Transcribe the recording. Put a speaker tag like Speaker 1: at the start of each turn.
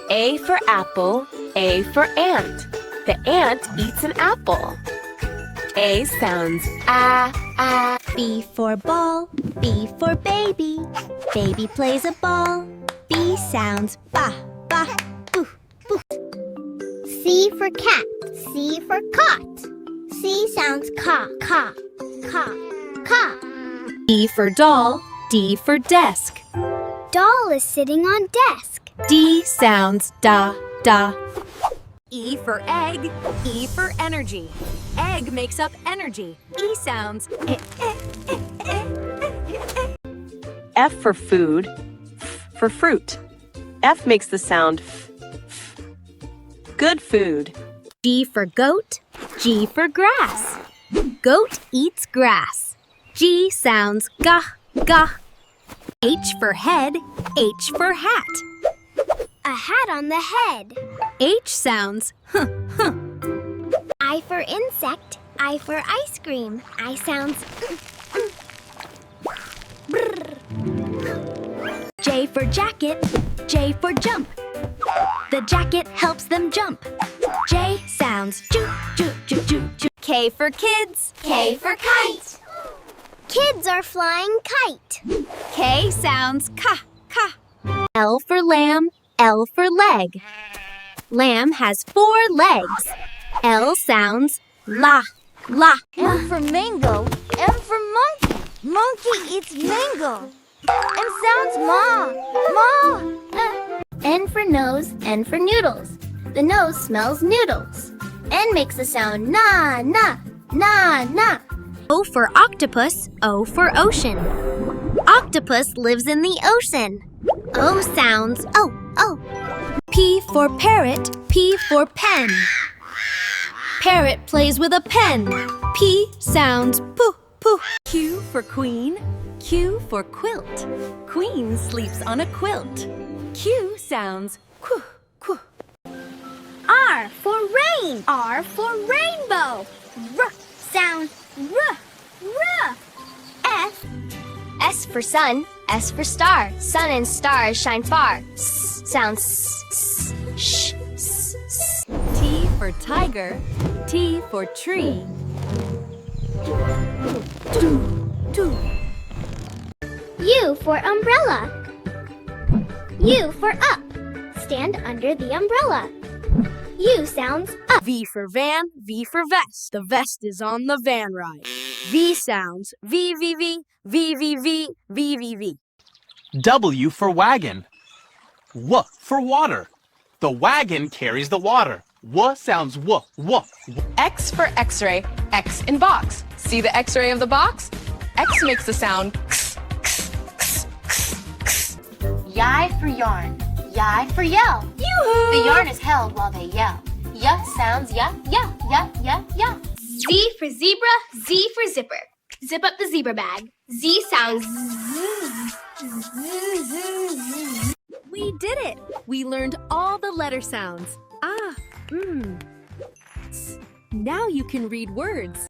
Speaker 1: A for apple, A for ant. The ant eats an apple. A sounds ah, ah.
Speaker 2: B for ball, B for baby. Baby plays a ball. B sounds ba, ba, boo, boo. C for cat, C for cot. C sounds ca, ca, ca, ca.
Speaker 3: D for doll, D for desk.
Speaker 2: Doll is sitting on desk.
Speaker 3: D sounds da, da. E for egg, E for energy. Egg makes up energy. E sounds eh, eh, eh, eh, eh, eh.
Speaker 1: F for food, F for fruit. F makes the sound F, F. Good food.
Speaker 3: G for goat, G for grass. Goat eats grass. G sounds gah, gah. H for head, H for hat.
Speaker 2: A hat on the head.
Speaker 3: H sounds huh, huh.
Speaker 2: I for insect, I for ice cream. I sounds
Speaker 3: J for jacket, J for jump. The jacket helps them jump. J sounds choo, choo, choo, choo, choo. K for kids,
Speaker 2: K for kite. Kids are flying kite.
Speaker 3: K sounds ka, ka. L for lamb, L for leg. Lamb has 4 legs. L sounds la, la.
Speaker 2: M for mango, M for monkey. Monkey eats mango. M sounds ma, ma. N for nose, N for noodles. The nose smells noodles. N makes the sound na, na, na, na.
Speaker 3: O for octopus, O for ocean. Octopus lives in the ocean. O sounds oh, oh. P for parrot, P for pen. Parrot plays with a pen. P sounds poo, poo. Q for queen, Q for quilt. Queen sleeps on a quilt. Q sounds quoo, quoo.
Speaker 2: R for rain, R for rainbow. R sounds r, r. S for sun, S for star. Sun and stars shine far. S sounds s, sh, s, s.
Speaker 3: T for tiger, T for tree.
Speaker 2: U for umbrella. U for up. Stand under the umbrella. U sounds up.
Speaker 3: V for van, V for vest. The vest is on the van ride. V sounds V, V, V, V, V, V, V, V, V.
Speaker 4: W for wagon. W for water. The wagon carries the water. W sounds w, w.
Speaker 5: X for X-ray, X in box. See the X-ray of the box? X makes the sound x, x, x, x, x.
Speaker 6: Y for yarn, Y for yell.
Speaker 3: Yoo-hoo!
Speaker 6: The yarn is held while they yell. Y sounds ya, ya, ya, ya, ya.
Speaker 2: Z for zebra, Z for zipper. Zip up the zebra bag. Z sounds z.
Speaker 3: We did it! We learned all the letter sounds. Ah, S. Now you can read words.